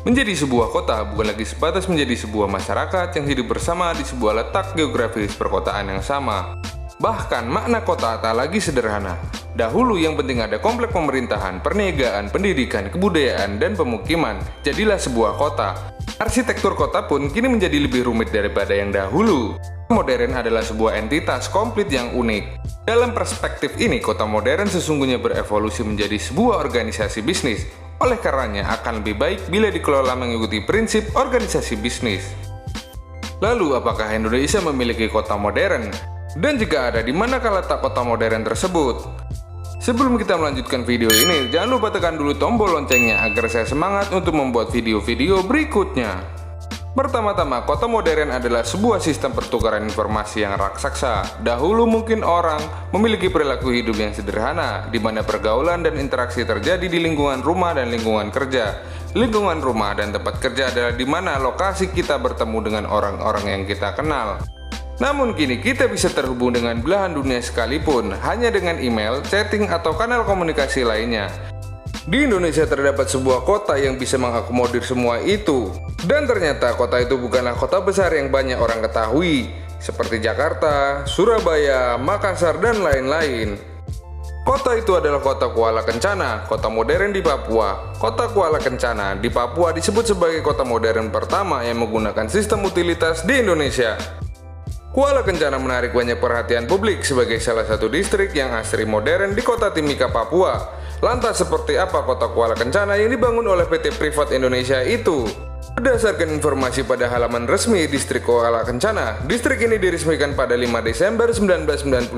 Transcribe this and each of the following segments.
Menjadi sebuah kota bukan lagi sebatas menjadi sebuah masyarakat yang hidup bersama di sebuah letak geografis perkotaan yang sama. Bahkan makna kota tak lagi sederhana. Dahulu yang penting ada komplek pemerintahan, perniagaan, pendidikan, kebudayaan, dan pemukiman. Jadilah sebuah kota. Arsitektur kota pun kini menjadi lebih rumit daripada yang dahulu. Modern adalah sebuah entitas komplit yang unik. Dalam perspektif ini, kota modern sesungguhnya berevolusi menjadi sebuah organisasi bisnis. Oleh karenanya akan lebih baik bila dikelola mengikuti prinsip organisasi bisnis. Lalu, apakah Indonesia memiliki kota modern? Dan jika ada, di manakah letak kota modern tersebut? Sebelum kita melanjutkan video ini, jangan lupa tekan dulu tombol loncengnya agar saya semangat untuk membuat video-video berikutnya. Pertama-tama, kota modern adalah sebuah sistem pertukaran informasi yang raksasa. Dahulu mungkin orang memiliki perilaku hidup yang sederhana, di mana pergaulan dan interaksi terjadi di lingkungan rumah dan lingkungan kerja. Lingkungan rumah dan tempat kerja adalah di mana lokasi kita bertemu dengan orang-orang yang kita kenal. Namun kini kita bisa terhubung dengan belahan dunia sekalipun, hanya dengan email, chatting, atau kanal komunikasi lainnya. Di Indonesia terdapat sebuah kota yang bisa mengakomodir semua itu. Dan ternyata kota itu bukanlah kota besar yang banyak orang ketahui, seperti Jakarta, Surabaya, Makassar, dan lain-lain. Kota itu adalah kota Kuala Kencana, kota modern di Papua. Kota Kuala Kencana di Papua disebut sebagai kota modern pertama yang menggunakan sistem utilitas di Indonesia. Kuala Kencana menarik banyak perhatian publik sebagai salah satu distrik yang asri modern di kota Timika, Papua. Lantas seperti apa kota Kuala Kencana yang dibangun oleh PT Privat Indonesia itu? Berdasarkan informasi pada halaman resmi distrik Kuala Kencana, distrik ini diresmikan pada 5 Desember 1995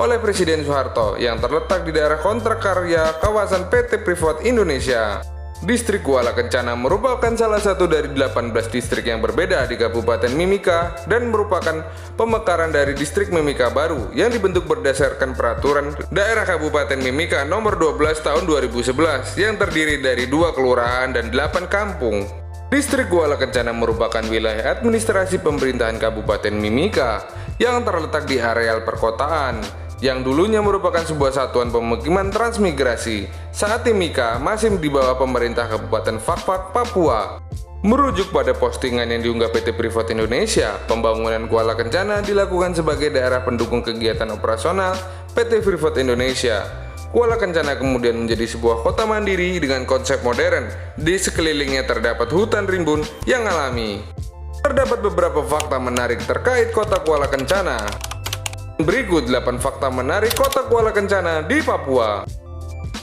oleh Presiden Soeharto yang terletak di daerah kontrak karya kawasan PT Privat Indonesia. Distrik Kuala Kencana merupakan salah satu dari 18 distrik yang berbeda di Kabupaten Mimika dan merupakan pemekaran dari distrik Mimika baru yang dibentuk berdasarkan peraturan daerah Kabupaten Mimika nomor 12 tahun 2011 yang terdiri dari 2 kelurahan dan 8 kampung. Distrik Kuala Kencana merupakan wilayah administrasi pemerintahan Kabupaten Mimika yang terletak di areal perkotaan, yang dulunya merupakan sebuah satuan pemukiman transmigrasi. Saat Timika masih di bawah pemerintah Kabupaten Fakfak, Papua. Merujuk pada postingan yang diunggah PT Privat Indonesia, pembangunan Kuala Kencana dilakukan sebagai daerah pendukung kegiatan operasional PT Privat Indonesia. Kuala Kencana kemudian menjadi sebuah kota mandiri dengan konsep modern. Di sekelilingnya terdapat hutan rimbun yang alami. Terdapat beberapa fakta menarik terkait kota Kuala Kencana. Berikut 8 fakta menarik kota Kuala Kencana di Papua.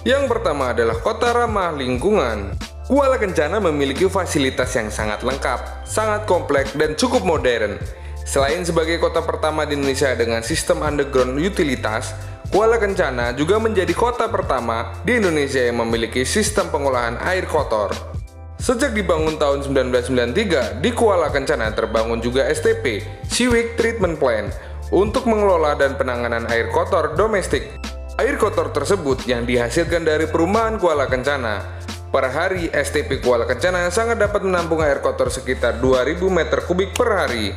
Yang pertama adalah kota ramah lingkungan. Kuala Kencana memiliki fasilitas yang sangat lengkap, sangat kompleks, dan cukup modern. Selain sebagai kota pertama di Indonesia dengan sistem underground utilitas, Kuala Kencana juga menjadi kota pertama di Indonesia yang memiliki sistem pengolahan air kotor. Sejak dibangun tahun 1993, di Kuala Kencana terbangun juga STP, Sewage Treatment Plant, untuk mengelola dan penanganan air kotor domestik. Air kotor tersebut yang dihasilkan dari perumahan Kuala Kencana. Per hari, STP Kuala Kencana sangat dapat menampung air kotor sekitar 2000 meter kubik per hari.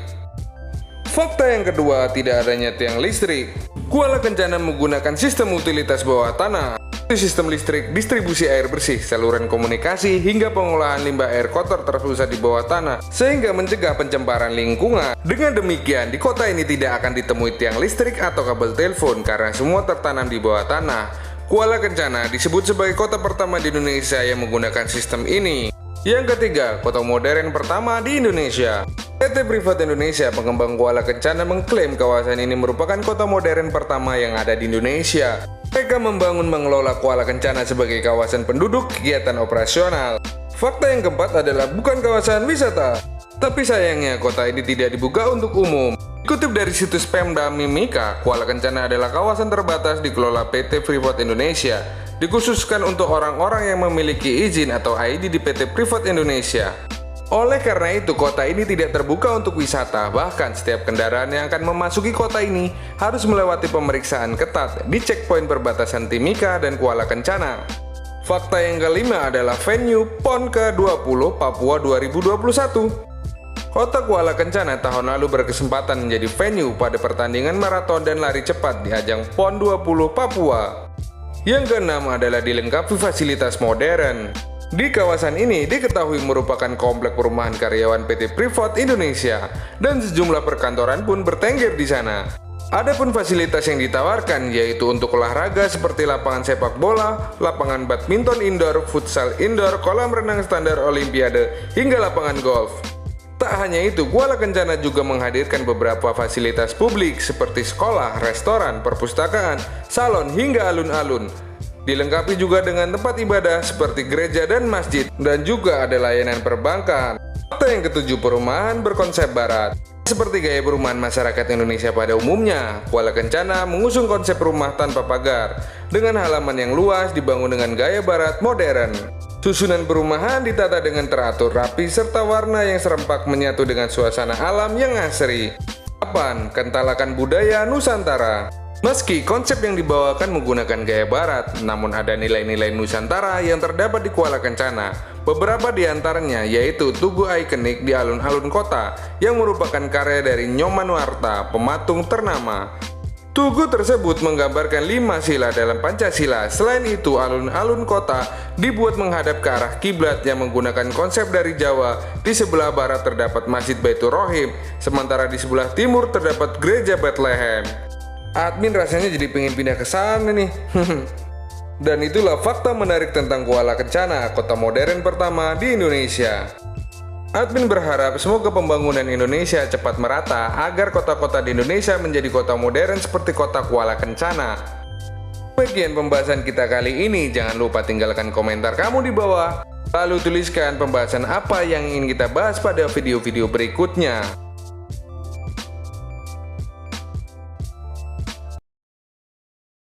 Fakta yang kedua, tidak adanya tiang listrik. Kuala Kencana menggunakan sistem utilitas bawah tanah. Sistem listrik, distribusi air bersih, saluran komunikasi, hingga pengolahan limbah air kotor terpusat di bawah tanah, sehingga mencegah pencemaran lingkungan. Dengan demikian, di kota ini tidak akan ditemui tiang listrik atau kabel telepon karena semua tertanam di bawah tanah. Kuala Kencana disebut sebagai kota pertama di Indonesia yang menggunakan sistem ini. Yang ketiga, kota modern pertama di Indonesia. PT Privat Indonesia, pengembang Kuala Kencana, mengklaim kawasan ini merupakan kota modern pertama yang ada di Indonesia. Mereka membangun mengelola Kuala Kencana sebagai kawasan penduduk kegiatan operasional. Fakta yang keempat adalah bukan kawasan wisata. Tapi sayangnya kota ini tidak dibuka untuk umum. Dikutip dari situs Pemda Mimika, Kuala Kencana adalah kawasan terbatas dikelola PT Privat Indonesia, dikhususkan untuk orang-orang yang memiliki izin atau ID di PT Privat Indonesia. Oleh karena itu, kota ini tidak terbuka untuk wisata. Bahkan setiap kendaraan yang akan memasuki kota ini harus melewati pemeriksaan ketat di checkpoint perbatasan Timika dan Kuala Kencana. Fakta yang kelima adalah venue PON ke-20 Papua 2021. Kota Kuala Kencana tahun lalu berkesempatan menjadi venue pada pertandingan maraton dan lari cepat di ajang PON 20 Papua. Yang keenam adalah dilengkapi fasilitas modern. Di kawasan ini diketahui merupakan komplek perumahan karyawan PT Freeport Indonesia dan sejumlah perkantoran pun bertengger di sana. Adapun fasilitas yang ditawarkan yaitu untuk olahraga seperti lapangan sepak bola, lapangan badminton indoor, futsal indoor, kolam renang standar olimpiade, hingga lapangan golf. Tak hanya itu, Kuala Kencana juga menghadirkan beberapa fasilitas publik seperti sekolah, restoran, perpustakaan, salon, hingga alun-alun. Dilengkapi juga dengan tempat ibadah seperti gereja dan masjid, dan juga ada layanan perbankan. Fakta yang ketujuh, perumahan berkonsep barat. Seperti gaya perumahan masyarakat Indonesia pada umumnya, Kuala Kencana mengusung konsep rumah tanpa pagar, dengan halaman yang luas dibangun dengan gaya barat modern. Susunan perumahan ditata dengan teratur rapi serta warna yang serempak menyatu dengan suasana alam yang asri. 8. Kentalakan budaya Nusantara. Meski konsep yang dibawakan menggunakan gaya barat, namun ada nilai-nilai Nusantara yang terdapat di Kuala Kencana. Beberapa di antaranya yaitu tugu ikonik di alun-alun kota yang merupakan karya dari Nyoman Warta, pematung ternama. Tugu tersebut menggambarkan 5 sila dalam Pancasila. Selain itu, alun-alun kota dibuat menghadap ke arah kiblat yang menggunakan konsep dari Jawa. Di sebelah barat terdapat Masjid Baitur Rohim, sementara di sebelah timur terdapat Gereja Bethlehem. Admin rasanya jadi pengen pindah ke sana nih. Dan itulah fakta menarik tentang Kuala Kencana, kota modern pertama di Indonesia. Admin berharap semoga pembangunan Indonesia cepat merata agar kota-kota di Indonesia menjadi kota modern seperti kota Kuala Kencana. Bagian pembahasan kita kali ini, jangan lupa tinggalkan komentar kamu di bawah. Lalu tuliskan pembahasan apa yang ingin kita bahas pada video-video berikutnya.